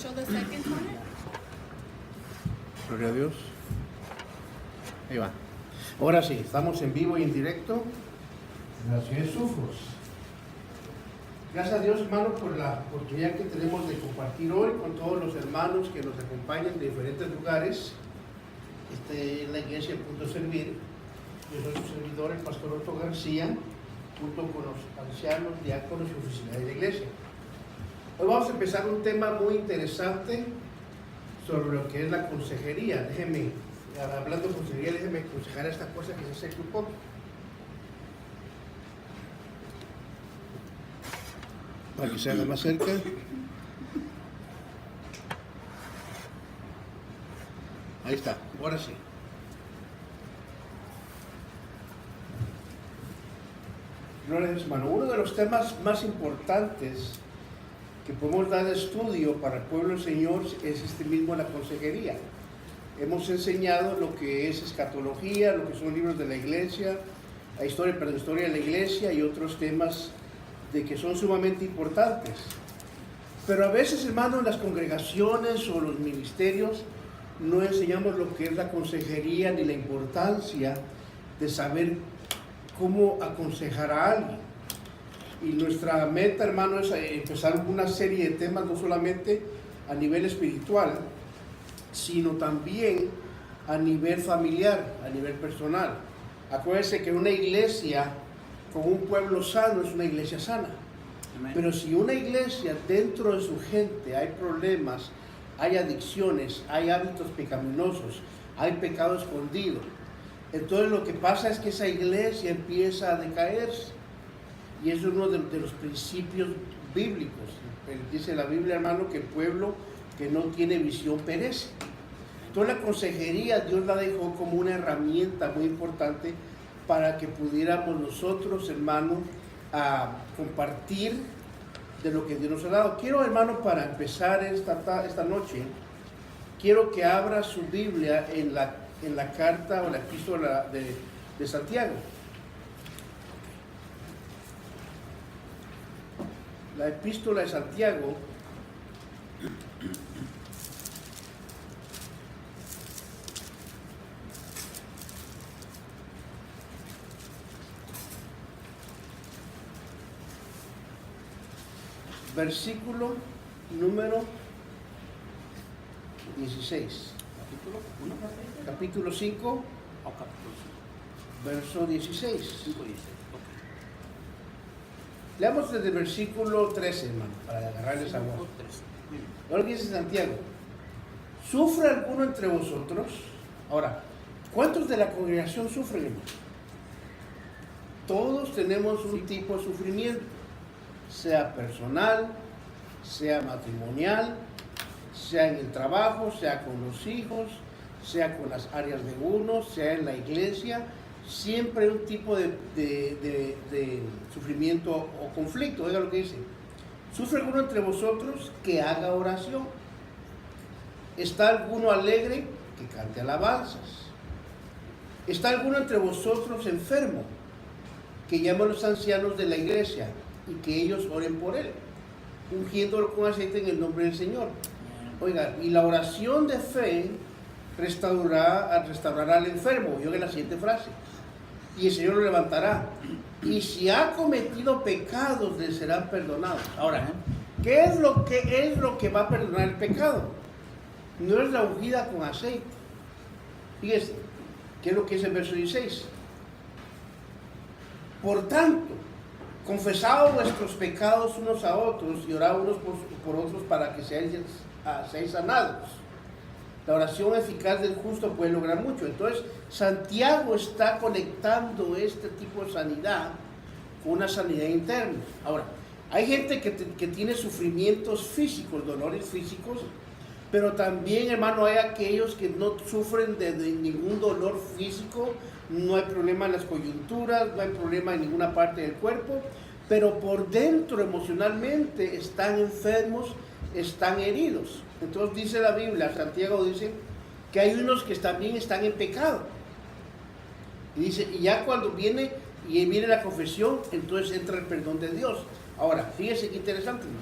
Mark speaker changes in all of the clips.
Speaker 1: show the seconds on it?
Speaker 2: Gloria a Dios. Ahí va. Ahora sí, estamos en vivo y en directo en la ciudad de Sufros. Gracias a Dios, hermano, por la oportunidad que tenemos de compartir hoy con todos los hermanos que nos acompañan de diferentes lugares. La iglesia Punto Servir. Yo soy su servidor, el pastor Otto García, junto con los ancianos, diáconos y oficiales de la iglesia. Hoy vamos a empezar un tema muy interesante sobre lo que es la consejería. Hablando de consejería, déjeme aconsejar esta cosa que se acerque un poco. Para que se haga más cerca. Ahí está, ahora sí. Gloria a Dios, hermano. Uno de los temas más importantes que podemos dar de estudio para el pueblo del Señor es mismo, la consejería. Hemos enseñado lo que es escatología, lo que son libros de la iglesia, la historia de la iglesia y otros temas de que son sumamente importantes. Pero a veces, hermano, en las congregaciones o los ministerios no enseñamos lo que es la consejería ni la importancia de saber cómo aconsejar a alguien. Y nuestra meta, hermano, es empezar una serie de temas, no solamente a nivel espiritual, sino también a nivel familiar, a nivel personal. Acuérdense que una iglesia con un pueblo sano es una iglesia sana. Amén. Pero si una iglesia dentro de su gente hay problemas, hay adicciones, hay hábitos pecaminosos, hay pecado escondido, entonces lo que pasa es que esa iglesia empieza a decaerse. Y eso es uno de los principios bíblicos. Dice la Biblia, hermano, que el pueblo que no tiene visión perece. Entonces la consejería Dios la dejó como una herramienta muy importante para que pudiéramos nosotros, hermano, a compartir de lo que Dios nos ha dado. Quiero, hermano, para empezar esta noche, quiero que abra su Biblia en la carta o la epístola de Santiago. La epístola de Santiago, versículo número 16. Capítulo 5, verso 16. Leamos desde el versículo 13, hermano, para agarrarles agua. Ahora dice Santiago: ¿sufre alguno entre vosotros? Ahora, ¿cuántos de la congregación sufren, hermano? Todos tenemos un tipo de sufrimiento, sea personal, sea matrimonial, sea en el trabajo, sea con los hijos, sea con las áreas de uno, sea en la iglesia. Siempre hay un tipo de sufrimiento o conflicto. Oiga lo que dice: ¿sufre alguno entre vosotros? Que haga oración. ¿Está alguno alegre? Que cante alabanzas. ¿Está alguno entre vosotros enfermo? Que llame a los ancianos de la iglesia y que ellos oren por él, ungiéndolo con aceite en el nombre del Señor. Oiga, y la oración de fe restaurará al enfermo. Y oiga la siguiente frase: y el Señor lo levantará. Y si ha cometido pecados, le serán perdonados. Ahora, ¿qué es lo que va a perdonar el pecado? No es la ungida con aceite. Fíjese, ¿qué es lo que dice el verso 16? Por tanto, confesad vuestros pecados unos a otros y orad unos por otros para que seáis sanados. La oración eficaz del justo puede lograr mucho. Entonces, Santiago está conectando este tipo de sanidad con una sanidad interna. Ahora, hay gente que tiene sufrimientos físicos, dolores físicos, pero también, hermano, hay aquellos que no sufren de ningún dolor físico, no hay problema en las coyunturas, no hay problema en ninguna parte del cuerpo, pero por dentro, emocionalmente, están enfermos, están heridos. Entonces dice la Biblia, Santiago dice que hay unos que también están en pecado. Y dice, y ya cuando viene la confesión, entonces entra el perdón de Dios. Ahora, fíjese qué interesante, ¿no?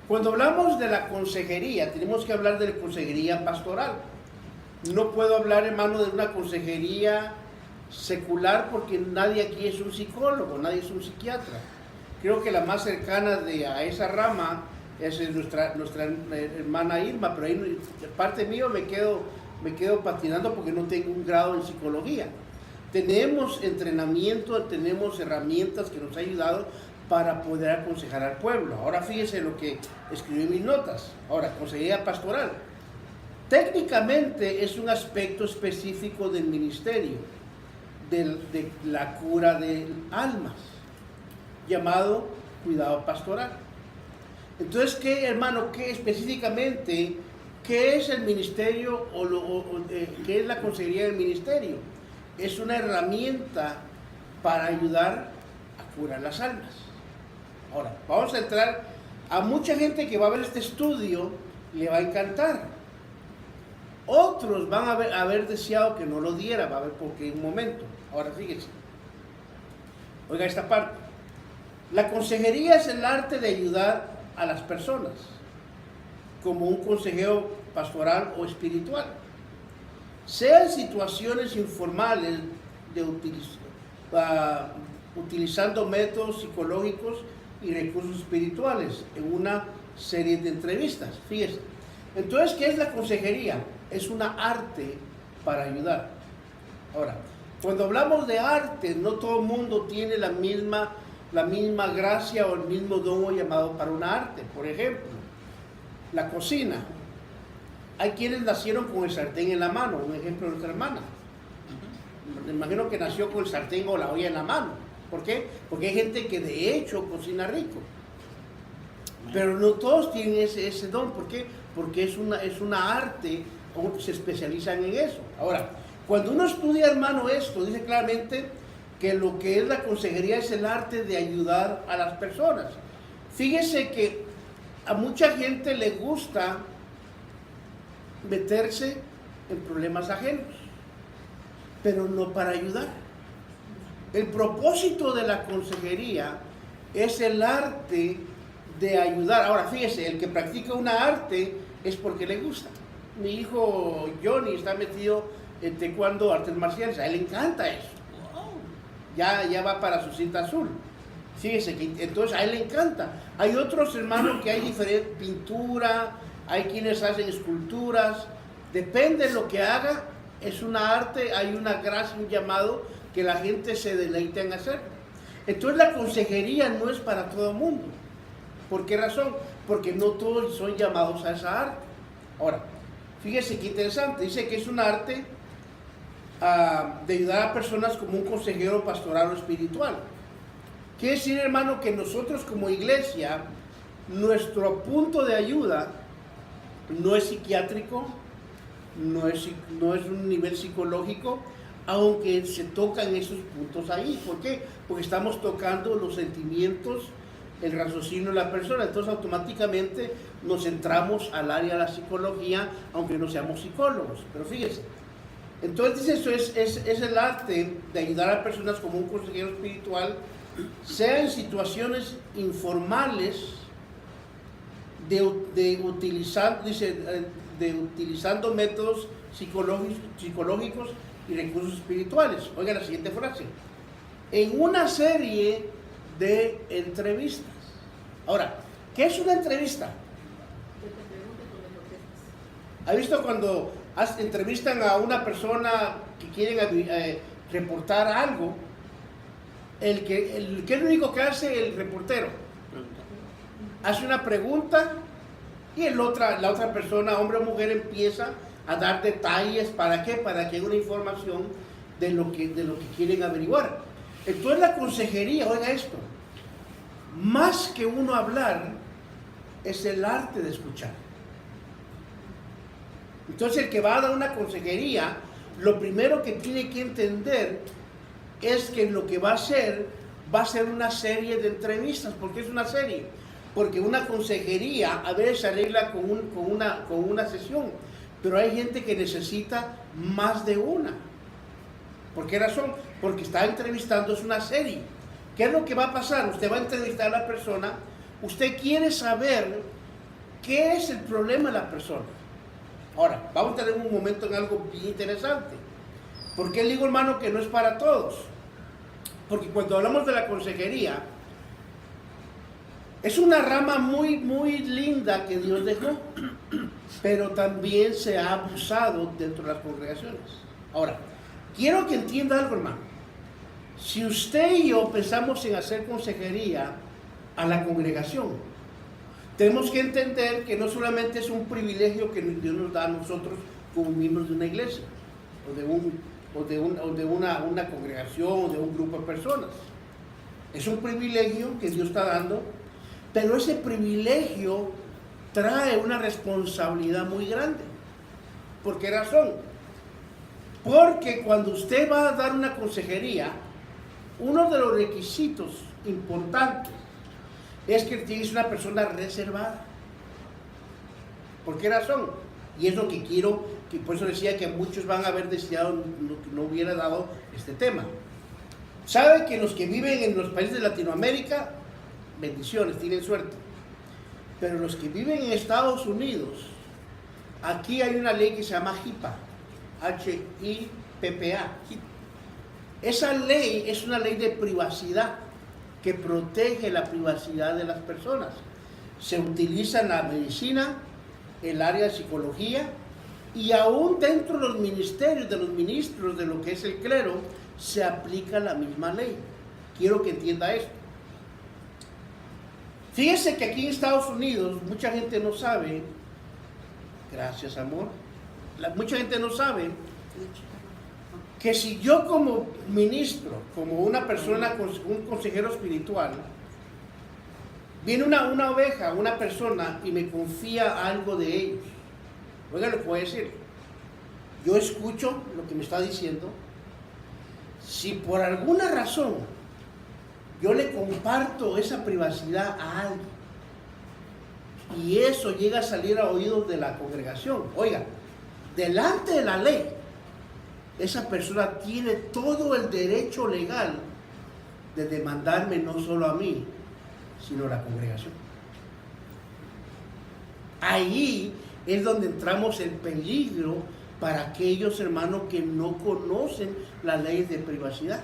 Speaker 2: Cuando hablamos de la consejería, tenemos que hablar de la consejería pastoral. No puedo hablar, hermano, de una consejería secular porque nadie aquí es un psicólogo, nadie es un psiquiatra. Creo que la más cercana a esa rama es nuestra hermana Irma, pero ahí, de parte mío, me quedo patinando porque no tengo un grado en psicología. Tenemos entrenamiento, tenemos herramientas que nos han ayudado para poder aconsejar al pueblo. Ahora fíjense lo que escribí en mis notas. Ahora, consejería pastoral. Técnicamente es un aspecto específico del ministerio, de la cura de almas, llamado cuidado pastoral. Entonces, ¿qué, hermano, qué específicamente, qué es el ministerio qué es la consejería del ministerio? Es una herramienta para ayudar a curar las almas. Ahora, vamos a entrar a mucha gente que va a ver este estudio, le va a encantar. Otros van a haber deseado que no lo diera, va a ver por qué un momento. Ahora fíjense, oiga esta parte. La consejería es el arte de ayudar a las personas, como un consejero pastoral o espiritual, sea en situaciones informales utilizando métodos psicológicos y recursos espirituales en una serie de entrevistas. Fíjense. Entonces, ¿qué es la consejería? Es una arte para ayudar. Ahora, cuando hablamos de arte, no todo el mundo tiene la misma gracia o el mismo don llamado para una arte. Por ejemplo, la cocina. Hay quienes nacieron con el sartén en la mano, un ejemplo de nuestra hermana. Me imagino que nació con el sartén o la olla en la mano. ¿Por qué? Porque hay gente que de hecho cocina rico. Pero no todos tienen ese don. ¿Por qué? Porque es una arte, o se especializan en eso. Ahora, cuando uno estudia, hermano, esto, dice claramente que lo que es la consejería es el arte de ayudar a las personas. Fíjese que a mucha gente le gusta meterse en problemas ajenos, pero no para ayudar. El propósito de la consejería es el arte de ayudar. Ahora, fíjese, el que practica una arte es porque le gusta. Mi hijo Johnny está metido en taekwondo, artes marciales, a él le encanta eso. Ya va para su cinta azul. Fíjese que entonces a él le encanta. Hay otros hermanos que hay diferente pintura, hay quienes hacen esculturas, depende de lo que haga, es una arte, hay una gracia, un llamado que la gente se deleita en hacer. Entonces la consejería no es para todo el mundo. ¿Por qué razón? Porque no todos son llamados a esa arte. Ahora, fíjese qué interesante, dice que es un arte de ayudar a personas como un consejero pastoral o espiritual. Quiere decir, hermano, que nosotros como iglesia, nuestro punto de ayuda no es psiquiátrico, no es un nivel psicológico, aunque se tocan esos puntos ahí. ¿Por qué? Porque estamos tocando los sentimientos, el raciocinio de la persona. Entonces automáticamente nos centramos al área de la psicología, aunque no seamos psicólogos. Pero fíjese, entonces eso es el arte de ayudar a personas como un consejero espiritual, sea en situaciones informales, utilizando métodos psicológicos y recursos espirituales. Oiga la siguiente frase. En una serie de entrevistas. Ahora, ¿qué es una entrevista? ¿Ha visto cuando entrevistan a una persona que quieren reportar algo? ¿Qué es lo único que hace el reportero? Hace una pregunta y la otra persona, hombre o mujer, empieza a dar detalles. ¿Para qué? Para que haya una información de lo que quieren averiguar. Entonces la consejería, oiga esto, más que uno hablar, es el arte de escuchar. Entonces el que va a dar una consejería, lo primero que tiene que entender es que lo que va a ser una serie de entrevistas. ¿Por qué es una serie? Porque una consejería a veces se arregla con una sesión, pero hay gente que necesita más de una. ¿Por qué razón? Porque está entrevistando, es una serie. ¿Qué es lo que va a pasar? Usted va a entrevistar a la persona, usted quiere saber ¿qué es el problema de la persona? Ahora, vamos a tener un momento en algo bien interesante. ¿Por qué digo, hermano, que no es para todos? Porque cuando hablamos de la consejería, es una rama muy, muy linda que Dios dejó, pero también se ha abusado dentro de las congregaciones. Ahora, quiero que entienda algo, hermano. Si usted y yo pensamos en hacer consejería a la congregación, tenemos que entender que no solamente es un privilegio que Dios nos da a nosotros como miembros de una iglesia, o de una congregación, o de un grupo de personas. Es un privilegio que Dios está dando, pero ese privilegio trae una responsabilidad muy grande. ¿Por qué razón? Porque cuando usted va a dar una consejería, uno de los requisitos importantes es que tienes una persona reservada. ¿Por qué razón? Y es lo que quiero, que por eso decía que muchos van a haber deseado que no hubiera dado este tema. ¿Sabe que los que viven en los países de Latinoamérica, bendiciones, tienen suerte? Pero los que viven en Estados Unidos, aquí hay una ley que se llama HIPAA, H-I-P-P-A. Esa ley es una ley de privacidad que protege la privacidad de las personas. Se utiliza en la medicina, el área de psicología, y aún dentro de los ministerios, de los ministros, de lo que es el clero, se aplica la misma ley. Quiero que entienda esto. Fíjese que aquí en Estados Unidos mucha gente no sabe, gracias amor, mucha gente no sabe que si yo como ministro, como una persona, un consejero espiritual, viene una oveja, una persona y me confía algo de ellos, oiga lo que voy a decir, yo escucho lo que me está diciendo. Si por alguna razón yo le comparto esa privacidad a alguien y eso llega a salir a oídos de la congregación, oiga, delante de la ley, esa persona tiene todo el derecho legal de demandarme no solo a mí, sino a la congregación. Ahí es donde entramos en peligro para aquellos hermanos que no conocen las leyes de privacidad.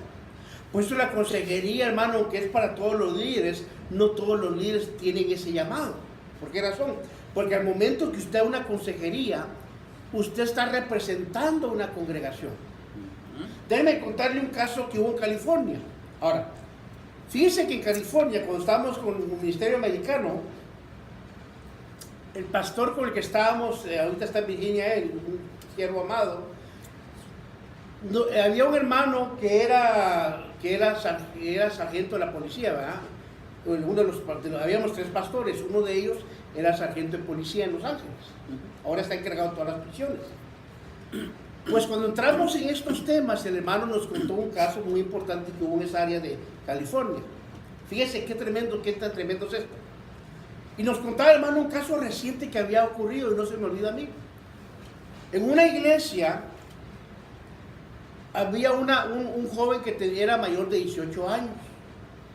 Speaker 2: Por eso la consejería, hermano, que es para todos los líderes, no todos los líderes tienen ese llamado. ¿Por qué razón? Porque al momento que usted da una consejería, usted está representando una congregación. Déjeme contarle un caso que hubo en California. Ahora, fíjese que en California, cuando estábamos con el Ministerio Americano, el pastor con el que estábamos, ahorita está en Virginia, él, un siervo amado, había un hermano que era sargento de la policía, ¿verdad? Habíamos 3 pastores, uno de ellos era sargento de policía en Los Ángeles. Ahora está encargado de todas las prisiones. Pues cuando entramos en estos temas, el hermano nos contó un caso muy importante que hubo en esa área de California. Fíjese qué tan tremendo es esto. Y nos contaba, hermano, un caso reciente que había ocurrido y no se me olvida a mí. En una iglesia había un joven que era mayor de 18 años.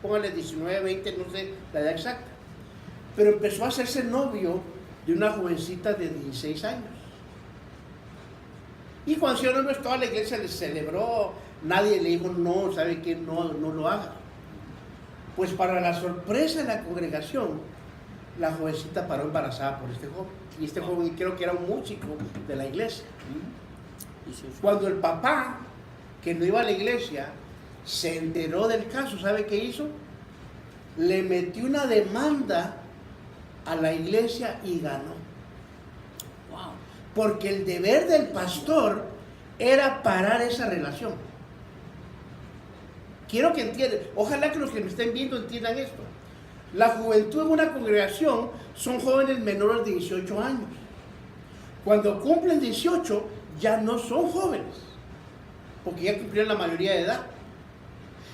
Speaker 2: Póngale 19, 20, no sé la edad exacta. Pero empezó a hacerse novio de una jovencita de 16 años. Y cuando el Señor toda la iglesia le celebró, nadie le dijo, no, ¿sabe qué? No lo haga. Pues para la sorpresa de la congregación, la jovencita paró embarazada por este joven. Y este joven creo que era un músico de la iglesia. Cuando el papá, que no iba a la iglesia, se enteró del caso, ¿sabe qué hizo? Le metió una demanda a la iglesia y ganó. Porque el deber del pastor era parar esa relación. Quiero que entiendan, ojalá que los que me estén viendo entiendan esto. La juventud en una congregación son jóvenes menores de 18 años. Cuando cumplen 18 ya no son jóvenes, porque ya cumplieron la mayoría de edad.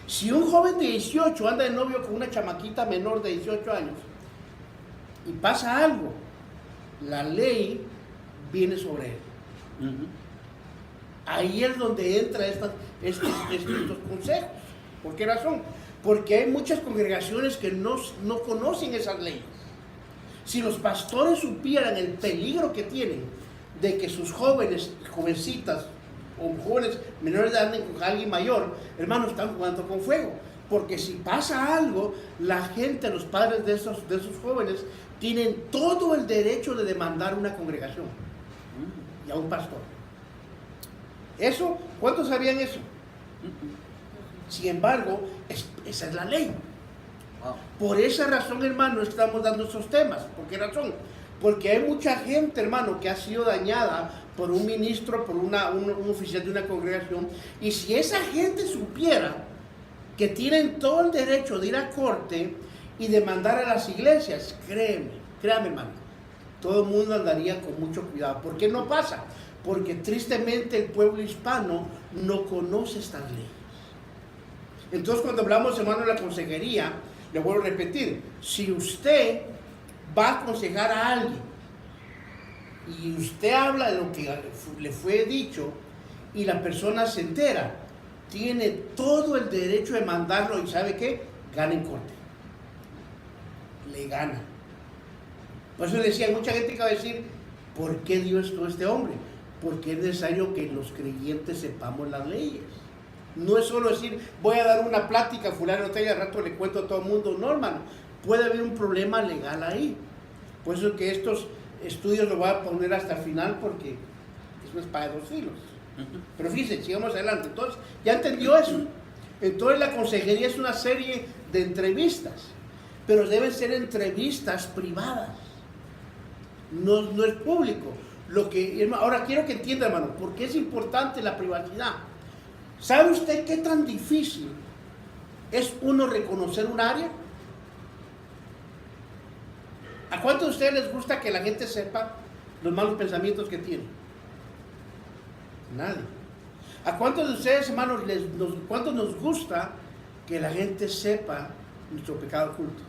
Speaker 2: Si un joven de 18 anda de novio con una chamaquita menor de 18 años y pasa algo, la ley viene sobre él. Ahí es donde entra estos consejos. ¿Por qué razón? Porque hay muchas congregaciones que no conocen esas leyes. Si los pastores supieran el peligro que tienen de que sus jóvenes, jovencitas o jóvenes menores de edad anden con alguien mayor, hermanos, están jugando con fuego. Porque si pasa algo, la gente, los padres de esos jóvenes, tienen todo el derecho de demandar una congregación y a un pastor. Eso, ¿cuántos sabían eso? Sin embargo, esa es la ley. Por esa razón, hermano, estamos dando esos temas. ¿Por qué razón? Porque hay mucha gente, hermano, que ha sido dañada por un ministro, por un oficial de una congregación. Y si esa gente supiera que tienen todo el derecho de ir a corte y demandar a las iglesias, créame, hermano, todo el mundo andaría con mucho cuidado. ¿Por qué no pasa? Porque tristemente el pueblo hispano no conoce estas leyes. Entonces, cuando hablamos, hermano, de la consejería, le vuelvo a repetir, si usted va a aconsejar a alguien y usted habla de lo que le fue dicho y la persona se entera, tiene todo el derecho de mandarlo y ¿sabe qué? Gana en corte. Le gana. Por eso decía, mucha gente que va a decir, ¿por qué dio esto a este hombre? Porque es necesario que los creyentes sepamos las leyes. No es solo decir, voy a dar una plática, fulano, y al rato le cuento a todo el mundo. No, hermano, puede haber un problema legal ahí. Por eso que estos estudios los voy a poner hasta el final, porque es una espada de dos filos. Pero fíjense, sigamos adelante. Entonces, ¿ya entendió eso? Entonces la consejería es una serie de entrevistas, pero deben ser entrevistas privadas. No es público. Ahora quiero que entienda, hermano, por qué es importante la privacidad. ¿Sabe usted qué tan difícil es uno reconocer un área? ¿A cuántos de ustedes les gusta que la gente sepa los malos pensamientos que tiene? Nadie. ¿A cuántos de ustedes, hermanos, cuántos nos gusta que la gente sepa nuestro pecado oculto?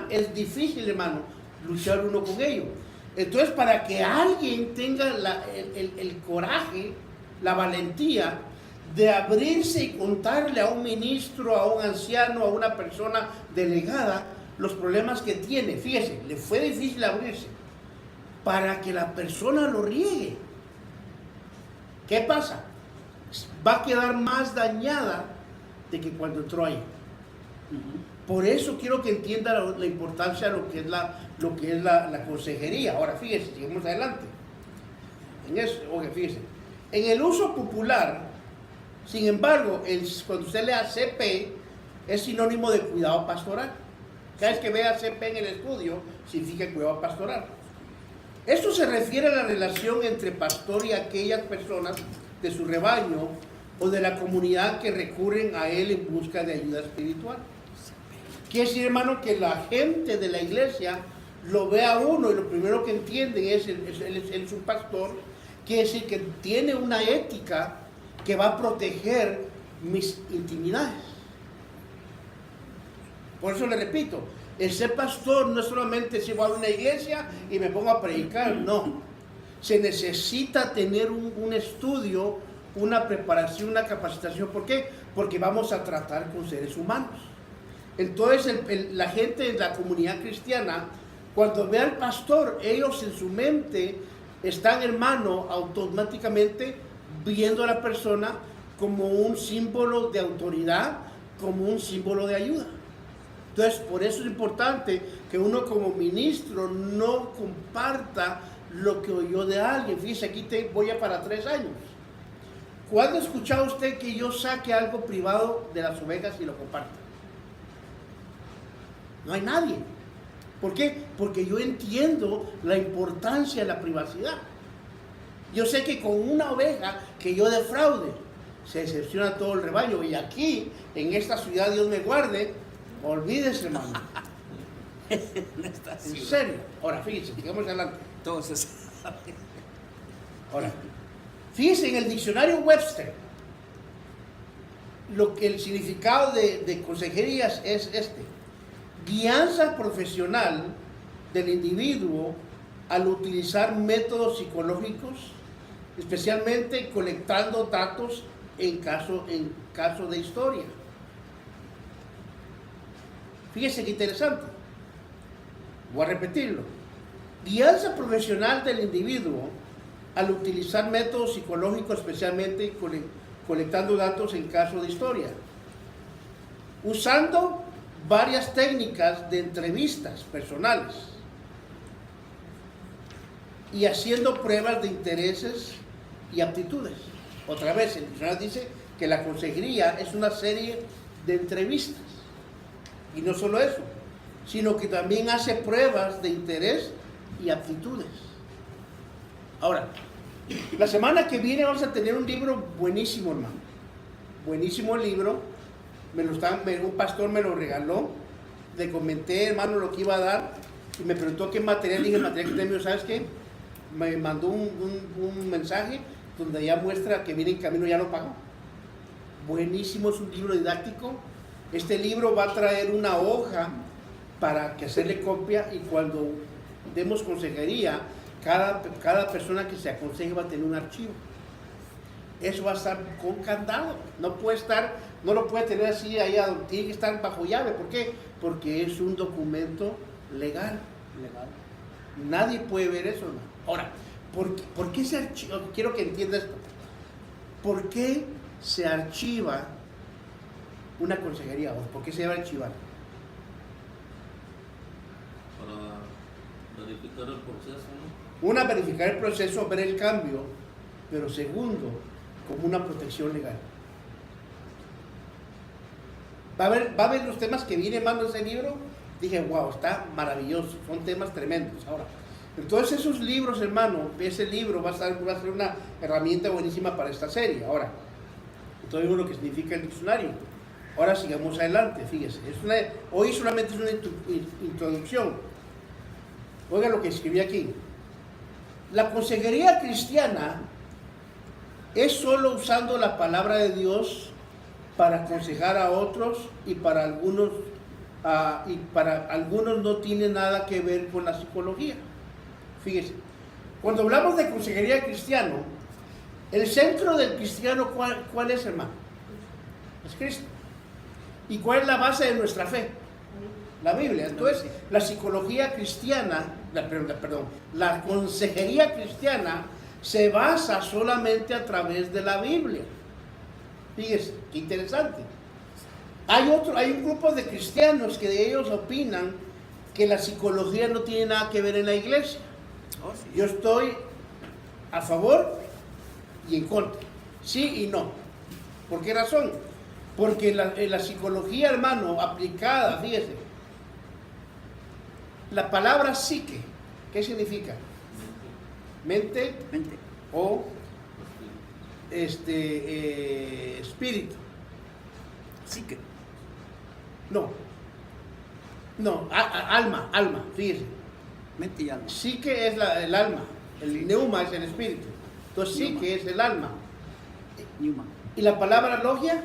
Speaker 2: Es difícil, hermano, luchar uno con ello. Entonces, para que alguien tenga el coraje, la valentía de abrirse y contarle a un ministro, a un anciano, a una persona delegada, los problemas que tiene. Fíjese, le fue difícil abrirse para que la persona lo riegue. ¿Qué pasa? Va a quedar más dañada de que cuando entró ahí. Por eso quiero que entienda la importancia de lo que es la consejería. Ahora, fíjese, sigamos adelante. Fíjese. En el uso popular, sin embargo, cuando usted lea CP, es sinónimo de cuidado pastoral. Cada vez que vea CP en el estudio, significa cuidado pastoral. Esto se refiere a la relación entre pastor y aquellas personas de su rebaño o de la comunidad que recurren a él en busca de ayuda espiritual. Quiere decir, hermano, que la gente de la iglesia lo ve a uno y lo primero que entienden es él es un pastor. Quiere decir que tiene una ética que va a proteger mis intimidades. Por eso le repito, el ser pastor no es solamente si voy a una iglesia y me pongo a predicar, no. Se necesita tener un estudio, una preparación, una capacitación. ¿Por qué? Porque vamos a tratar con seres humanos. Entonces la gente de la comunidad cristiana, cuando ve al pastor, ellos en su mente están, hermano, automáticamente viendo a la persona como un símbolo de autoridad, como un símbolo de ayuda. Entonces, por eso es importante que uno como ministro no comparta lo que oyó de alguien. Fíjese, aquí voy a para 3 años. ¿Cuándo ha escuchado usted que yo saque algo privado de las ovejas y lo comparta? No hay nadie. ¿Por qué? Porque yo entiendo la importancia de la privacidad. Yo sé que con una oveja que yo defraude, se decepciona todo el rebaño. Y aquí, en esta ciudad, Dios me guarde, olvídese, hermano. En serio. Ahora, fíjense, sigamos adelante.
Speaker 1: Entonces,
Speaker 2: ahora, fíjense en el diccionario Webster, el significado de consejerías es guianza profesional del individuo al utilizar métodos psicológicos, especialmente colectando datos en caso de historia. Fíjese qué interesante. Voy a repetirlo. Guianza profesional del individuo al utilizar métodos psicológicos, especialmente colectando datos en caso de historia. Usando varias técnicas de entrevistas personales y haciendo pruebas de intereses y aptitudes. Otra vez, el diccionario dice que la consejería es una serie de entrevistas. Y no solo eso, sino que también hace pruebas de interés y aptitudes. Ahora, la semana que viene vamos a tener un libro buenísimo, hermano. Buenísimo libro. Un pastor me lo regaló. Le comenté, hermano, lo que iba a dar. Y me preguntó qué material. Dije, material que tengo, ¿sabes qué? Me mandó un mensaje donde ya muestra que viene en camino, ya lo pagó. Buenísimo, es un libro didáctico. Este libro va a traer una hoja para que hacerle copia, y cuando demos consejería, cada persona que se aconseje va a tener un archivo. Eso va a estar con candado. No lo puede tener así allá, tiene que estar bajo llave. ¿Por qué? Porque es un documento legal. Nadie puede ver eso, hermano. Ahora, ¿por qué se archiva? Quiero que entiendas esto. ¿Por qué se archiva una consejería? ¿Por qué se va a archivar?
Speaker 1: Para verificar el proceso, ¿no?
Speaker 2: Una, verificar el proceso, ver el cambio, pero segundo, como una protección legal. Va a ver los temas que vienen más en ese libro. Dije, wow, está maravilloso, son temas tremendos. Ahora, entonces esos libros, hermano, ese libro va a ser una herramienta buenísima para esta serie. Ahora, entonces lo que significa el diccionario. Ahora sigamos adelante, fíjese. Hoy solamente es una introducción. Oiga lo que escribí aquí. La consejería cristiana es solo usando la palabra de Dios para aconsejar a otros, y para algunos no tiene nada que ver con la psicología. Fíjese, cuando hablamos de consejería cristiana, el centro del cristiano, ¿cuál es, hermano? Es Cristo. ¿Y cuál es la base de nuestra fe? La Biblia. Entonces, la psicología cristiana, la consejería cristiana se basa solamente a través de la Biblia. Fíjese, qué interesante. Hay un grupo de cristianos que de ellos opinan que la psicología no tiene nada que ver en la iglesia. Yo estoy a favor y en contra. Sí y no. ¿Por qué razón? Porque la psicología, hermano, aplicada, fíjese, la palabra psique, ¿qué significa? Mente o espíritu.
Speaker 3: Psique.
Speaker 2: No, alma, fíjese.
Speaker 3: Mente y alma.
Speaker 2: Psique es el alma, el neuma es el espíritu. Entonces psique es el alma.
Speaker 3: Neuma.
Speaker 2: ¿Y la palabra logia?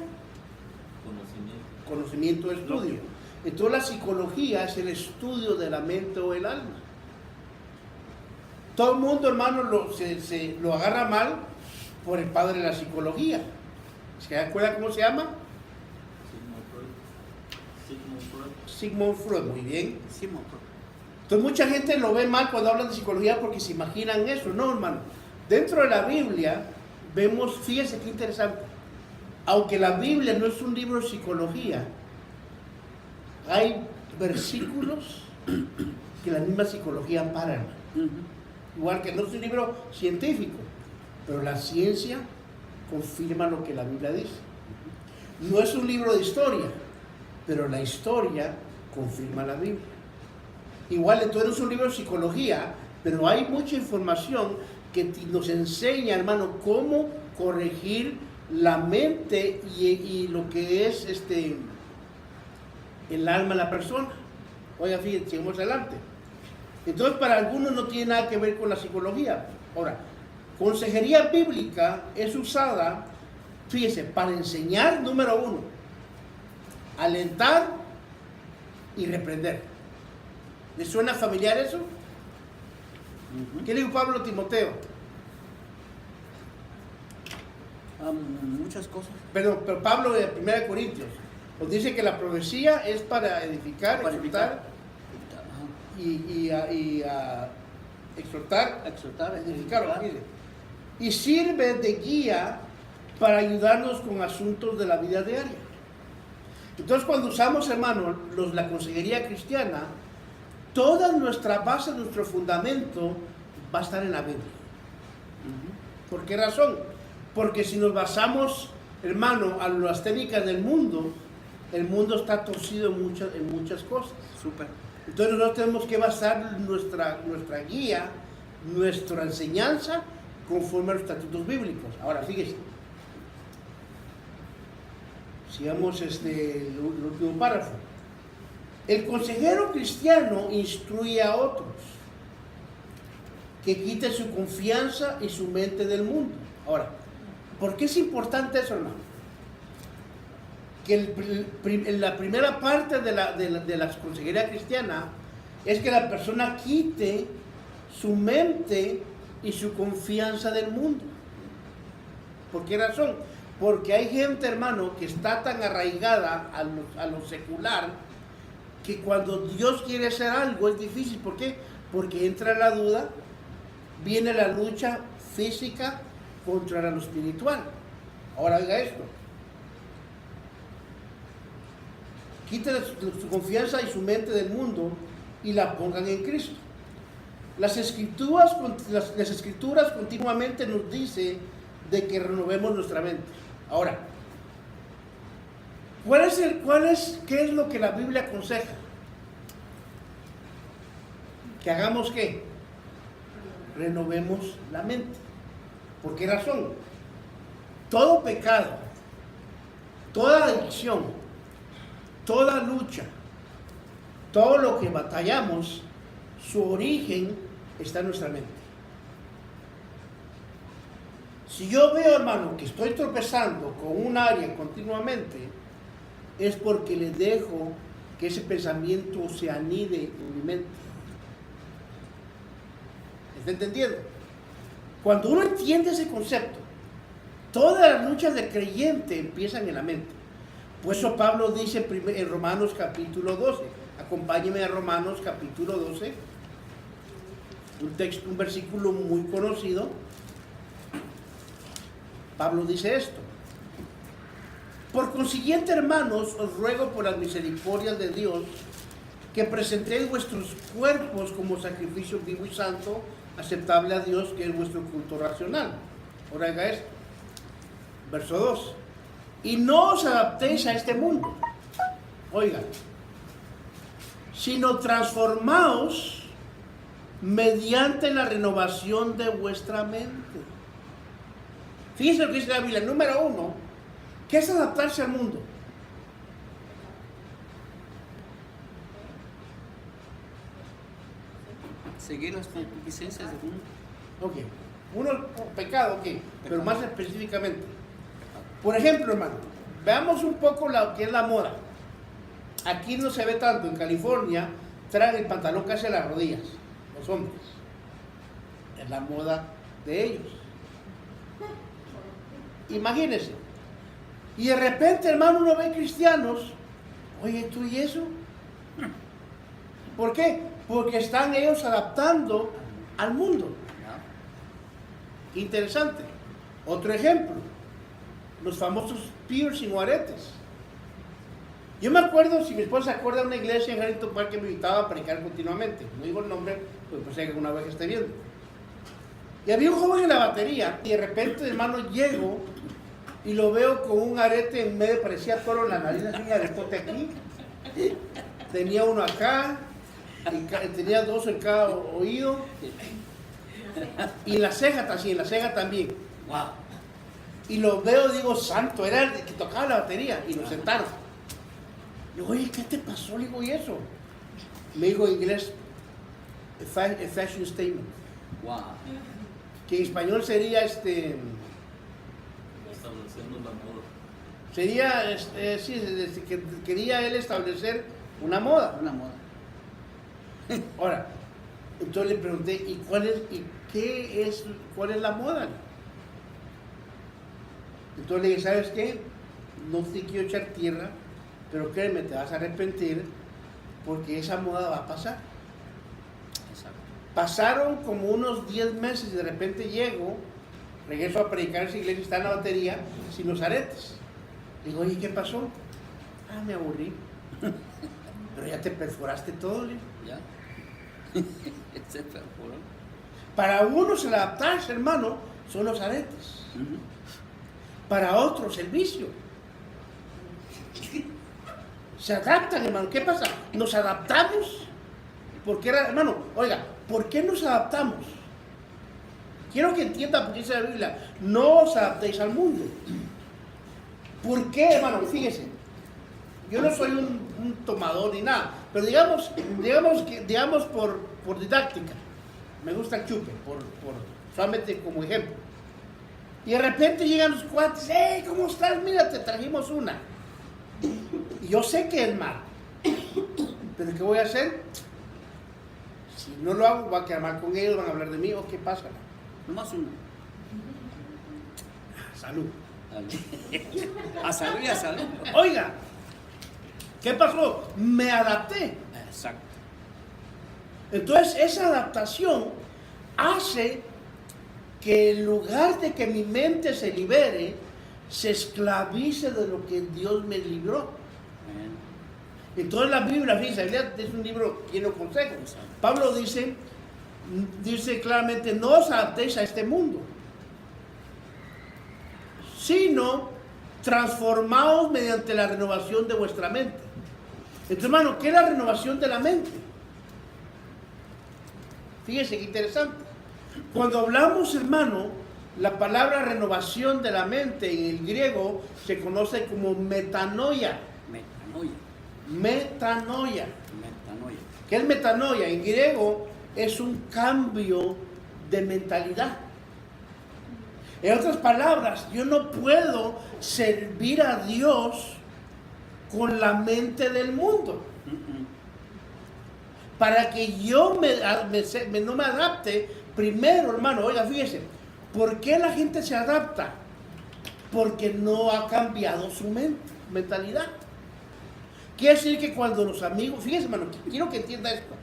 Speaker 1: Conocimiento.
Speaker 2: Estudio. Entonces la psicología es el estudio de la mente o el alma. Todo el mundo, hermano, lo agarra mal por el padre de la psicología. ¿Se acuerdan cómo se llama? Sigmund Freud, muy bien. Entonces mucha gente lo ve mal cuando hablan de psicología porque se imaginan eso. No, hermano. Dentro de la Biblia vemos, fíjese qué interesante, aunque la Biblia no es un libro de psicología, hay versículos que la misma psicología ampara, hermano. Igual que no es un libro científico, pero la ciencia confirma lo que la Biblia dice. No es un libro de historia, pero la historia confirma la Biblia. Igual, entonces no es un libro de psicología, pero hay mucha información que nos enseña, hermano, cómo corregir la mente y lo que es el alma de la persona. Oiga, fíjense, sigamos adelante. Entonces, para algunos no tiene nada que ver con la psicología. Ahora, consejería bíblica es usada, fíjese, para enseñar, número uno, alentar y reprender. ¿Les suena familiar eso? ¿Qué le dijo Pablo a Timoteo?
Speaker 3: Muchas cosas.
Speaker 2: Pero Pablo de 1 Corintios nos dice que la profecía es para edificar, exhortar a exhortar,
Speaker 3: Exhortar,
Speaker 2: edificar,
Speaker 3: edificar.
Speaker 2: mire. Y sirve de guía para ayudarnos con asuntos de la vida diaria. Entonces, cuando usamos, hermano, la consejería cristiana, toda nuestra base, nuestro fundamento va a estar en la Biblia. ¿Por qué razón? Porque si nos basamos, hermano, a las técnicas del mundo, el mundo está torcido en muchas cosas.
Speaker 3: Súper.
Speaker 2: Entonces nosotros tenemos que basar nuestra guía, nuestra enseñanza, conforme a los estatutos bíblicos. Ahora, fíjese. Sigamos el último párrafo. El consejero cristiano instruye a otros que quite su confianza y su mente del mundo. Ahora, ¿por qué es importante eso, hermano? Que la primera parte de la consejería cristiana es que la persona quite su mente y su confianza del mundo. ¿Por qué razón? Porque hay gente, hermano, que está tan arraigada a lo secular que cuando Dios quiere hacer algo es difícil. ¿Por qué? Porque entra la duda, viene la lucha física contra lo espiritual. Ahora oiga esto. Quiten su confianza y su mente del mundo y la pongan en Cristo. Las escrituras continuamente nos dicen de que renovemos nuestra mente. Ahora, ¿qué es lo que la Biblia aconseja? Que hagamos ¿qué? Renovemos la mente. ¿Por qué razón? Todo pecado, toda adicción, toda lucha, todo lo que batallamos, su origen está en nuestra mente. Si yo veo, hermano, que estoy tropezando con un área continuamente, es porque le dejo que ese pensamiento se anide en mi mente. ¿Está entendiendo? Cuando uno entiende ese concepto, todas las luchas del creyente empiezan en la mente. Por eso Pablo dice en Romanos capítulo 12, acompáñeme a Romanos capítulo 12, un versículo muy conocido. Pablo dice esto: por consiguiente, hermanos, os ruego por las misericordias de Dios que presentéis vuestros cuerpos como sacrificio vivo y santo, aceptable a Dios, que es vuestro culto racional. Ahora haga esto. Verso 2. Y no os adaptéis a este mundo, oigan, sino transformaos mediante la renovación de vuestra mente. Fíjense lo que dice la Biblia. Número 1, ¿qué es adaptarse al mundo?
Speaker 3: Seguir las concupiscencias del mundo.
Speaker 2: Ok. Uno, pecado, ok. Pero más específicamente. Por ejemplo, hermano, veamos un poco lo que es la moda. Aquí no se ve tanto. En California traen el pantalón casi a las rodillas, los hombres. Es la moda de ellos. Imagínense. Y de repente, hermano, uno ve cristianos. Oye, ¿tú y eso? ¿Por qué? Porque están ellos adaptando al mundo. Qué interesante. Otro ejemplo, los famosos piercing o aretes. Yo me acuerdo, si mi esposa se acuerda, de una iglesia en Harrington Park que me invitaba a predicar continuamente. No digo el nombre, pues sé que alguna vez esté viendo. Y había un joven en la batería, y de repente, hermano, llego y lo veo con un arete en medio, parecía toro en la nariz, así un aretote aquí. Tenía uno acá, y tenía dos en cada oído. Y en la ceja también.
Speaker 3: Wow.
Speaker 2: Y lo veo, digo, santo, era el que tocaba la batería. Y lo sentaron. Digo, oye, ¿qué te pasó? Le digo, ¿y eso? Me dijo en inglés, a fashion statement.
Speaker 3: Wow.
Speaker 2: Que en español sería
Speaker 1: Estableciendo la moda.
Speaker 2: sería, sí, que quería él establecer una moda.
Speaker 3: Una moda.
Speaker 2: Ahora, entonces le pregunté, ¿y cuál es la moda? Entonces le dije, ¿sabes qué? No te quiero echar tierra, pero créeme, te vas a arrepentir porque esa moda va a pasar. Pasaron como unos 10 meses y de repente llego, regreso a predicar en esa iglesia, está en la batería, sin los aretes. Digo, oye, ¿qué pasó? Ah, me aburrí. Pero ya te perforaste todo, ¿le?
Speaker 3: ¿Ya? Se perforó.
Speaker 2: Para unos el adaptarse, hermano, son los aretes.
Speaker 3: Ujú.
Speaker 2: Para otros el vicio. Se adaptan, hermano. ¿Qué pasa? Nos adaptamos. Porque, hermano, oiga, ¿por qué nos adaptamos? Quiero que entienda porque dice la Biblia, no os adaptéis al mundo. ¿Por qué, hermano? Fíjese, yo no soy un tomador ni nada, pero digamos por didáctica, me gusta el chupe, solamente como ejemplo. Y de repente llegan los cuates, ¡hey! ¿Cómo estás? Mira, te trajimos una. Y yo sé que es mal, pero ¿qué voy a hacer? Si no lo hago, voy a quedar mal con ellos, van a hablar de mí, ¿o qué pasa?
Speaker 3: Nomás uno.
Speaker 2: Salud.
Speaker 3: A salud y a salud.
Speaker 2: Oiga, ¿qué pasó? Me adapté.
Speaker 3: Exacto.
Speaker 2: Entonces, esa adaptación hace que en lugar de que mi mente se libere, se esclavice de lo que Dios me libró.
Speaker 3: Amén.
Speaker 2: Entonces la Biblia, fíjense, la Biblia es un libro lleno de consejos. Pablo dice claramente, no os adaptéis a este mundo, sino transformaos mediante la renovación de vuestra mente. Entonces, hermano, ¿qué es la renovación de la mente? Fíjese qué interesante. Cuando hablamos, hermano, la palabra renovación de la mente en el griego se conoce como metanoia.
Speaker 3: Metanoia.
Speaker 2: Metanoia.
Speaker 3: Metanoia.
Speaker 2: ¿Qué es metanoia? En griego es un cambio de mentalidad. En otras palabras, yo no puedo servir a Dios con la mente del mundo. Para que yo no me adapte, primero, hermano, oiga, fíjese, ¿por qué la gente se adapta? Porque no ha cambiado su mentalidad. Quiere decir que cuando los amigos, fíjese, hermano, quiero que entienda esto.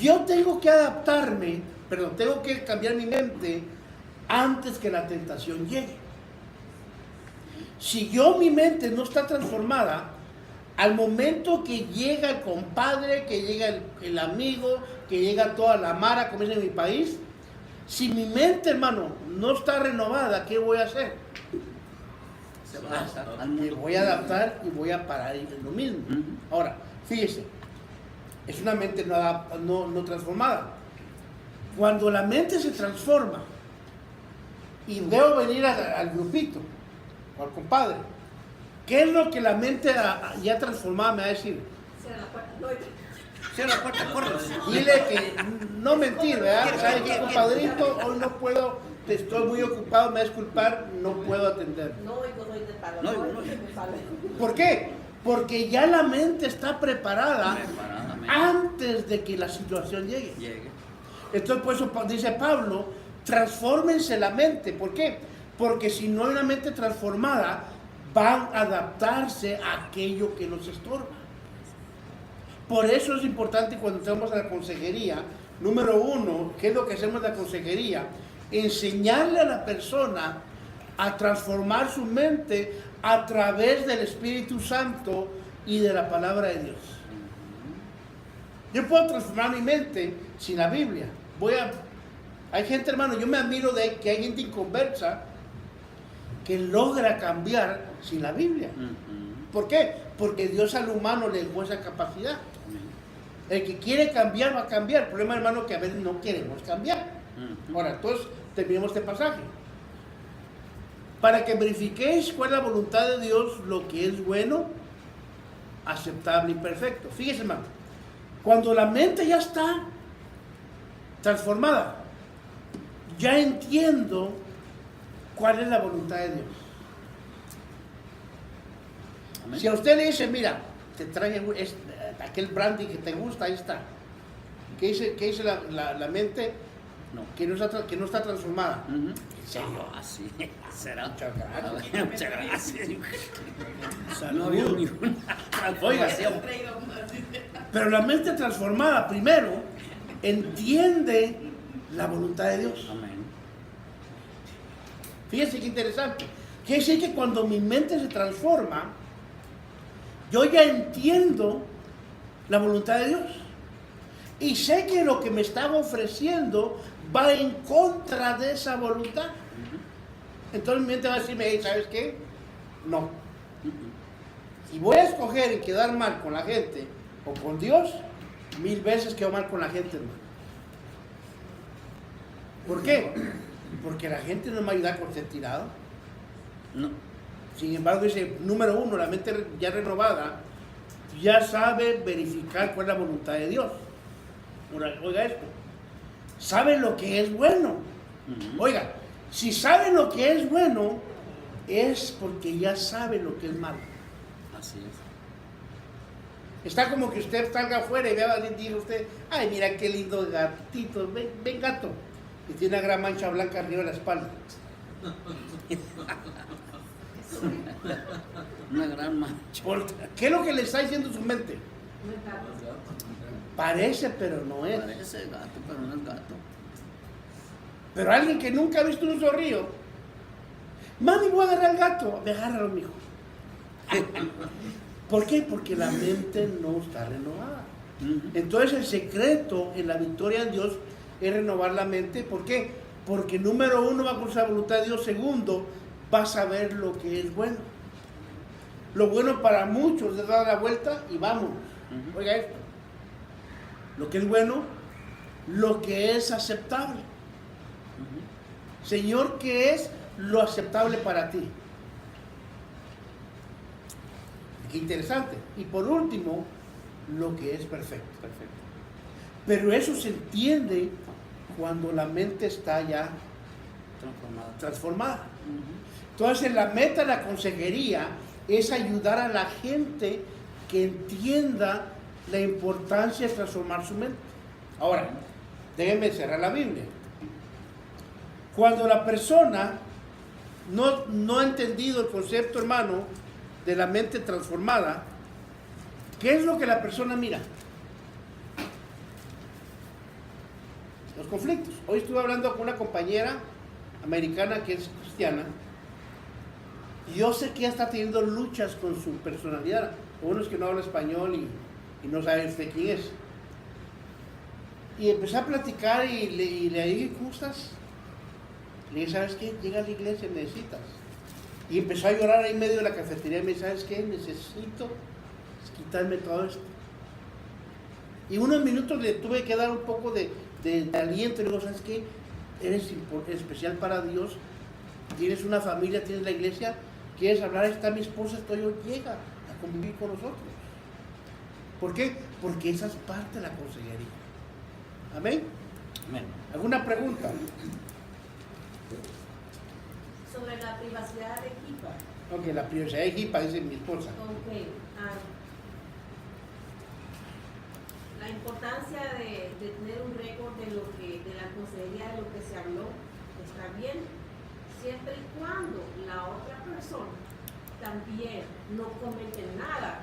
Speaker 2: Yo tengo que adaptarme, tengo que cambiar mi mente antes que la tentación llegue. Si mi mente no está transformada, al momento que llega el compadre, que llega el amigo, que llega toda la mara, como es en mi país, si mi mente, hermano, no está renovada, ¿qué voy a hacer?
Speaker 3: Se va a adaptar al
Speaker 2: Me
Speaker 3: mundo.
Speaker 2: voy a adaptar y voy a parar en lo mismo.
Speaker 3: Ujú.
Speaker 2: Ahora, fíjese, es una mente no transformada. Cuando la mente se transforma y veo venir al grupito o al compadre, ¿qué es lo que la mente ya transformada me va a decir?
Speaker 4: Cierra la puerta, no entres.
Speaker 3: Cierra la puerta, corre.
Speaker 2: Dile que no mentir, ¿verdad? ¿Sabes qué, compadrito? Hoy no puedo, estoy muy ocupado, me va a disculpar, no puedo atender.
Speaker 4: No oigo, soy de pago.
Speaker 3: No
Speaker 4: No
Speaker 3: oigo, no
Speaker 4: oigo,
Speaker 3: oigo.
Speaker 4: me sale.
Speaker 2: ¿Por qué? Porque ya la mente está preparada
Speaker 3: Preparadamente.
Speaker 2: antes de que la situación llegue.
Speaker 3: Llegue.
Speaker 2: Entonces, por eso dice Pablo, transfórmense la mente. ¿Por qué? Porque si no hay una mente transformada, van a adaptarse a aquello que nos estorba. Por eso es importante cuando estamos en la consejería, número uno, ¿qué es lo que hacemos en la consejería? Enseñarle a la persona a transformar su mente a través del Espíritu Santo y de la palabra de Dios. Yo puedo transformar mi mente sin la Biblia. Hay gente, hermano, yo me admiro de que hay gente inconversa que logra cambiar sin la Biblia. ¿Por qué? Porque Dios al humano le dejó esa capacidad. El que quiere cambiar va a cambiar. El problema, hermano, es que a veces no queremos cambiar. Ahora, entonces, terminemos este pasaje. Para que verifiquéis cuál es la voluntad de Dios, lo que es bueno, aceptable y perfecto. Fíjese, hermano, cuando la mente ya está transformada, ya entiendo cuál es la voluntad de Dios.
Speaker 3: Amén.
Speaker 2: Si a usted le dice, mira, te traje aquel brandy que te gusta, ahí está. ¿Qué dice la mente?
Speaker 3: No.
Speaker 2: Que no está transformada.
Speaker 3: Ujú.
Speaker 2: ¿En serio?
Speaker 3: Ah, sí. Será.
Speaker 2: Muchas gracias.
Speaker 3: Muchas gracias.
Speaker 2: Salud.
Speaker 3: No había ninguna
Speaker 2: Oiga,
Speaker 3: transformación.
Speaker 2: pero la mente transformada, primero, entiende la voluntad de Dios.
Speaker 3: Amén.
Speaker 2: Fíjense qué interesante. Quiere decir que cuando mi mente se transforma, yo ya entiendo la voluntad de Dios. Y sé que lo que me están ofreciendo va en contra de esa voluntad. Entonces mi mente va a decirme, hey, ¿sabes qué? No. Si voy a escoger en quedar mal con la gente o con Dios, 1000 veces quedo mal con la gente, hermano. ¿Por qué? Porque la gente no me ayuda con ser tirado.
Speaker 3: No.
Speaker 2: Sin embargo, dice, número 1, la mente ya renovada ya sabe verificar cuál es la voluntad de Dios. Oiga esto. Sabe lo que es bueno. Oiga, si sabe lo que es bueno, es porque ya sabe lo que es malo.
Speaker 3: Así es.
Speaker 2: Está como que usted salga afuera y vea y diga usted, ay, mira qué lindo gatito, ven gato. Y tiene una gran mancha blanca arriba de la espalda.
Speaker 3: Una gran mancha.
Speaker 2: ¿Qué es lo que le está diciendo su mente?
Speaker 4: No es gato.
Speaker 2: Parece, pero no es.
Speaker 3: Parece gato, pero no es gato.
Speaker 2: Pero alguien que nunca ha visto un zorrillo, mami, voy a agarrar al gato. Agárralo, mijo. ¿Por qué? Porque la mente no está renovada. Entonces el secreto en la victoria en Dios es renovar la mente. ¿Por qué? Porque número 1 va a conocer la voluntad de Dios. Segundo, va a saber lo que es bueno. Lo bueno para muchos es dar la vuelta y vamos. Oiga esto. Lo que es bueno, lo que es aceptable. Señor, ¿qué es lo aceptable para ti? Qué interesante. Y por último, lo que es perfecto.
Speaker 3: Perfecto.
Speaker 2: Pero eso se entiende cuando la mente está ya transformada. Entonces, la meta de la consejería es ayudar a la gente que entienda la importancia de transformar su mente. Ahora, déjenme cerrar la Biblia. Cuando la persona no ha entendido el concepto, hermano, de la mente transformada, ¿qué es lo que la persona mira? Los conflictos. Hoy estuve hablando con una compañera americana que es cristiana, y yo sé que ella está teniendo luchas con su personalidad. Uno es que no habla español y no sabe usted quién es. Y empecé a platicar y le dije, ¿cómo estás? Le dije, ¿sabes qué? Llega a la iglesia, necesitas. Y empezó a llorar ahí en medio de la cafetería y me dice, ¿sabes qué? Necesito quitarme todo esto. Y unos minutos le tuve que dar un poco de aliento. Y le digo, ¿sabes qué? Eres especial para Dios. Tienes una familia, tienes la iglesia. ¿Quieres hablar? Está mi esposa, estoy hoy, llega a convivir con nosotros. ¿Por qué? Porque esa es parte de la consejería. ¿Amén?
Speaker 3: Amén.
Speaker 2: ¿Alguna pregunta?
Speaker 4: Sobre la privacidad de equipo.
Speaker 2: Ok, la privacidad de equipa, dice mi esposa.
Speaker 4: Ok. La importancia de tener un récord de la consejería, de lo que se habló, está bien, siempre y cuando la otra persona también no comente nada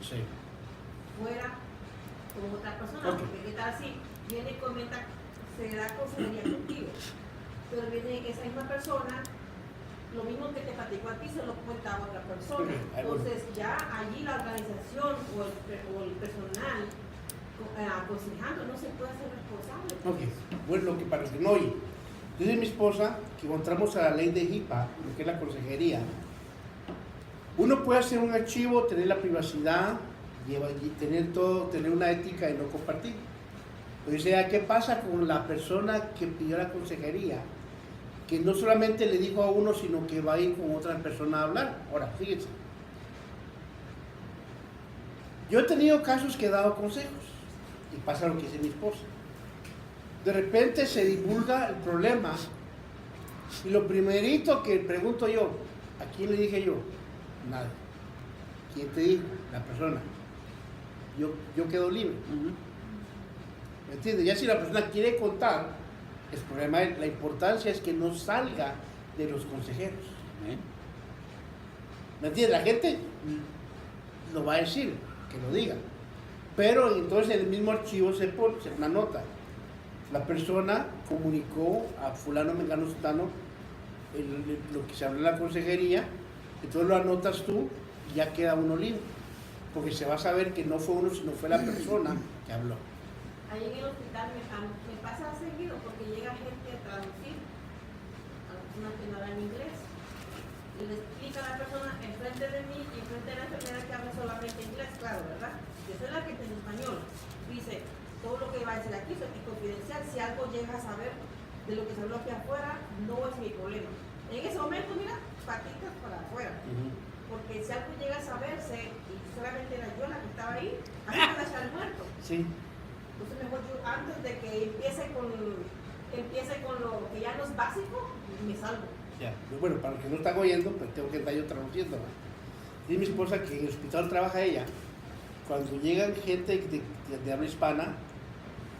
Speaker 2: Sí.
Speaker 4: fuera con otra persona.
Speaker 2: Ok.
Speaker 4: Porque qué tal si viene y comenta, se da consejería contigo, pero viene esa misma persona, lo mismo que te platicó a ti, se lo cuenta a otra persona.
Speaker 2: Ok, ahí voy.
Speaker 4: Entonces ya allí la organización o el personal aconsejando no se puede hacer responsable.
Speaker 2: Ok, bueno, lo que para los que no oyen. Dice mi esposa que cuando entramos a la ley de HIPAA, lo que es la consejería, uno puede hacer un archivo, tener la privacidad, y tener todo, tener una ética y no compartir. Pero dice, ¿qué pasa con la persona que pidió la consejería? Que no solamente le dijo a uno, sino que va a ir con otra persona a hablar. Ahora, fíjense. Yo he tenido casos que he dado consejos, y pasa lo que dice mi esposa. De repente se divulga el problema, y lo primerito que pregunto yo, ¿a quién le dije yo? Nadie. ¿Quién te dijo? La persona. Yo quedo libre. ¿Me entiendes? Ya si la persona quiere contar, el problema, la importancia es que no salga de los consejeros. ¿Me entiendes? La gente lo va a decir, que lo diga. Pero entonces en el mismo archivo se pone una nota. La persona comunicó a fulano, mengano, sutano, lo que se habló en la consejería, entonces lo anotas tú y ya queda uno libre, porque se va a saber que no fue uno, sino fue la persona que habló.
Speaker 4: Ahí en el hospital me pasa seguido porque llega gente a traducir a las personas que no hablan inglés. Y le explica a la persona enfrente de mí y enfrente de la enfermera que habla solamente inglés, claro, ¿verdad? Yo soy la que está en español. Dice, todo lo que va a decir aquí es confidencial. Si algo llega a saber de lo que se habló aquí afuera, no es mi problema. En ese momento, mira, patitas para afuera. Porque si algo llega a saberse y solamente era yo la que estaba ahí, a mí me va a echar muerto.
Speaker 2: Sí.
Speaker 4: Entonces mejor yo, antes de que empiece con lo que ya no es básico, me salgo.
Speaker 2: Ya. Bueno, para los que no están oyendo, pues tengo que estar yo traduciendo, ¿no? Dice mi esposa que en el hospital trabaja ella. Cuando llegan gente de habla hispana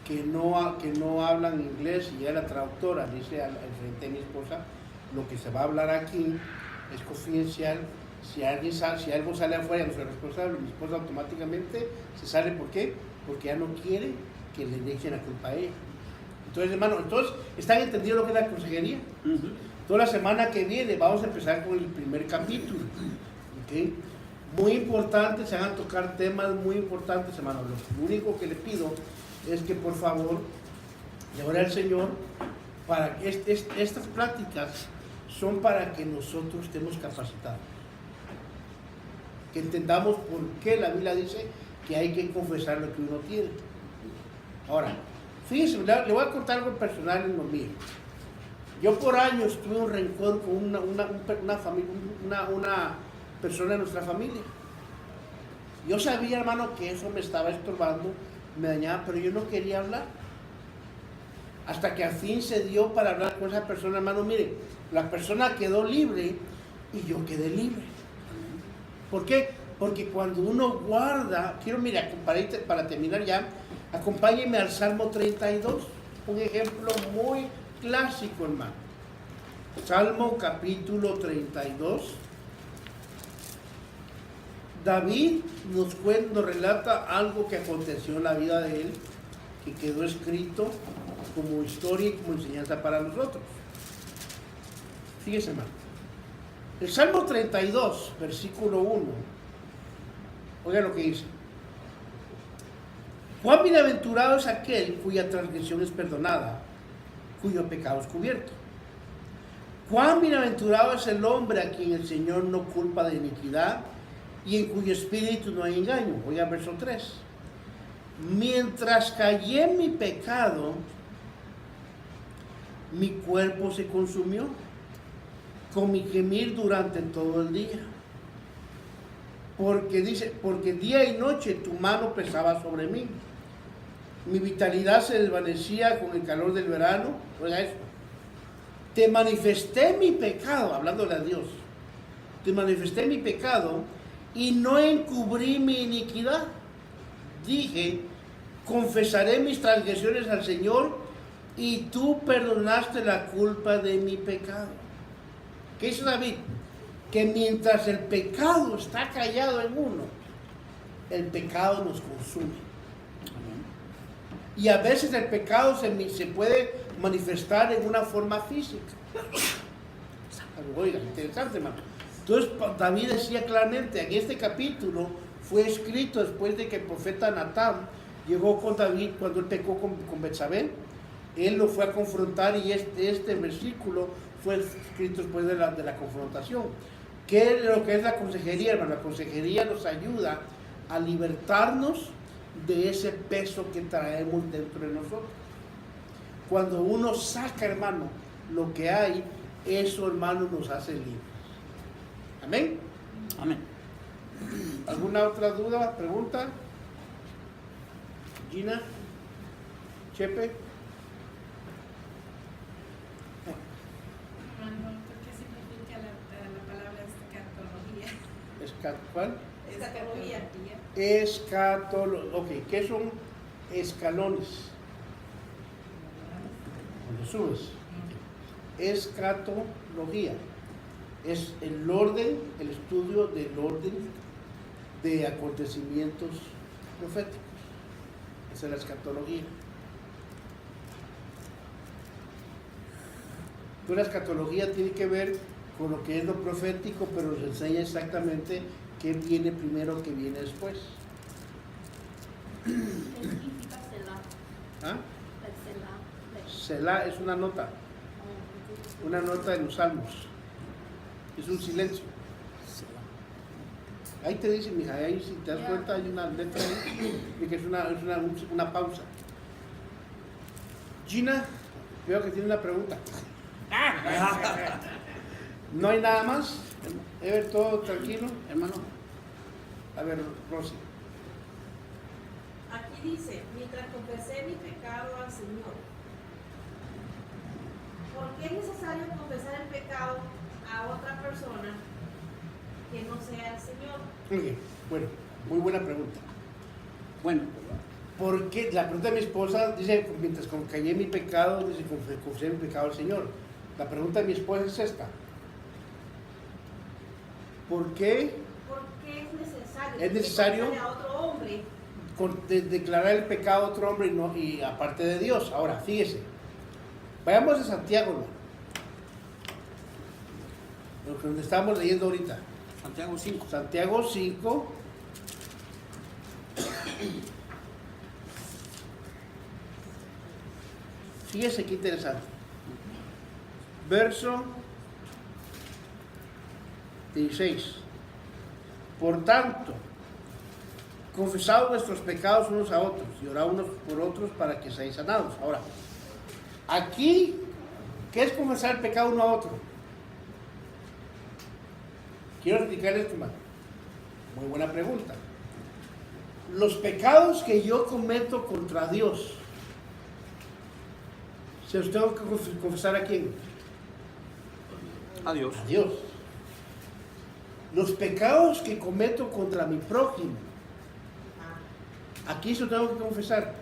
Speaker 2: que no hablan inglés y llega la traductora, dice al frente de mi esposa, lo que se va a hablar aquí es confidencial. Si algo sale afuera, no soy responsable, mi esposa automáticamente se sale. ¿Por qué? Porque ya no quiere que le dejen la culpa a ella. Entonces, hermano, ¿están entendiendo lo que es la consejería? Toda la semana que viene vamos a empezar con el primer capítulo. ¿Okay? Muy importante, se van a tocar temas muy importantes, hermano. Lo único que le pido es que por favor le ore al Señor para que estas pláticas son para que nosotros estemos capacitados. Que entendamos por qué la Biblia dice que hay que confesar lo que uno tiene. Ahora, fíjense, le voy a contar algo personal en lo mío. Yo por años tuve un rencor con una persona de nuestra familia. Yo sabía, hermano, que eso me estaba estorbando, me dañaba, pero yo no quería hablar. Hasta que al fin se dio para hablar con esa persona, hermano. Mire, la persona quedó libre y yo quedé libre. ¿Por qué? Porque cuando uno guarda, mira, para terminar ya, acompáñenme al Salmo 32, un ejemplo muy clásico, hermano. Salmo capítulo 32. David nos relata algo que aconteció en la vida de él, que quedó escrito como historia y como enseñanza para nosotros. Fíjese, hermano. El Salmo 32, versículo 1. Oiga lo que dice. Cuán bienaventurado es aquel cuya transgresión es perdonada, cuyo pecado es cubierto. Cuán bienaventurado es el hombre a quien el Señor no culpa de iniquidad y en cuyo espíritu no hay engaño. Oiga verso 3. Mientras callé en mi pecado, mi cuerpo se consumió con mi gemir durante todo el día. Porque día y noche tu mano pesaba sobre mí. Mi vitalidad se desvanecía con el calor del verano. Oiga eso. Te manifesté mi pecado, hablándole a Dios. Te manifesté mi pecado y no encubrí mi iniquidad. Dije, confesaré mis transgresiones al Señor y tú perdonaste la culpa de mi pecado. ¿Qué hizo David? Que mientras el pecado está callado en uno, el pecado nos consume. Y a veces el pecado se puede manifestar en una forma física. Oiga, interesante, hermano. Entonces David decía claramente, en este capítulo fue escrito después de que el profeta Natán llegó con David cuando él pecó con Betsabé. Él lo fue a confrontar y este versículo fue escrito después de la confrontación. ¿Qué es lo que es la consejería, hermano? La consejería nos ayuda a libertarnos de ese peso que traemos dentro de nosotros. Cuando uno saca, hermano, lo que hay, eso, hermano, nos hace libres. Amén.
Speaker 3: Amén.
Speaker 2: ¿Alguna otra duda, pregunta? Gina, Chepe.
Speaker 5: ¿Qué significa la palabra escatología?
Speaker 2: ¿Cuál?
Speaker 4: Escatología.
Speaker 2: Ok, ¿qué son escalones? Cuando subes. Escatología. Es el orden, el estudio del orden de acontecimientos proféticos. Esa es la escatología. Entonces la escatología tiene que ver con lo que es lo profético, pero nos enseña exactamente qué viene primero, qué viene después.
Speaker 6: ¿Qué significa Selah?
Speaker 2: ¿Ah?
Speaker 6: El Selah.
Speaker 2: Selah es una nota de los salmos. Es un silencio. Ahí te dice, mija, ahí si te das cuenta hay una letra ahí, y que es una pausa. Gina, veo que tiene una pregunta. ¿No hay nada más? Ever, todo tranquilo.
Speaker 3: Hermano,
Speaker 2: A ver, Rosy.
Speaker 4: Aquí dice, mientras confesé mi pecado al Señor. ¿Por qué es necesario confesar el pecado a otra persona que no sea el Señor?
Speaker 2: Ok, bueno, muy buena pregunta.
Speaker 3: bueno,
Speaker 2: Porque la pregunta de mi esposa dice, mientras callé mi pecado, dice, confesé mi pecado al Señor. La pregunta de mi esposa es esta. ¿Por qué
Speaker 4: ¿Por qué es necesario?
Speaker 2: Es necesario
Speaker 4: confesarle a otro hombre?
Speaker 2: declarar el pecado a otro hombre y aparte de Dios? Ahora, fíjese. Vayamos a Santiago, hermano. Lo que estamos leyendo ahorita.
Speaker 3: Santiago 5.
Speaker 2: Santiago 5. Fíjese qué interesante. Verso 16. Por tanto, confesad vuestros pecados unos a otros y orad unos por otros para que seáis sanados. Ahora, aquí, ¿qué es confesar el pecado uno a otro? Quiero explicarles esto, hermano. Muy buena pregunta. Los pecados que yo cometo contra Dios, ¿se los tengo que confesar a quién?
Speaker 3: Adiós.
Speaker 2: A Dios. Los pecados que cometo contra mi prójimo, aquí se los tengo que confesar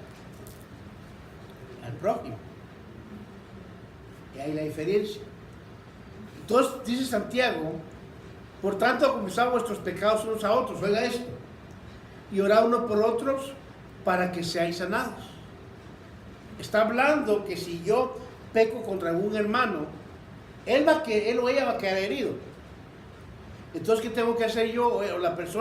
Speaker 2: al prójimo. Y ahí la diferencia. Entonces dice Santiago, por tanto confesad vuestros pecados unos a otros, oiga esto, y orad uno por otros para que seáis sanados. Está hablando que si yo peco contra algún hermano, él o ella va a quedar herido. Entonces, ¿qué tengo que hacer yo o la persona?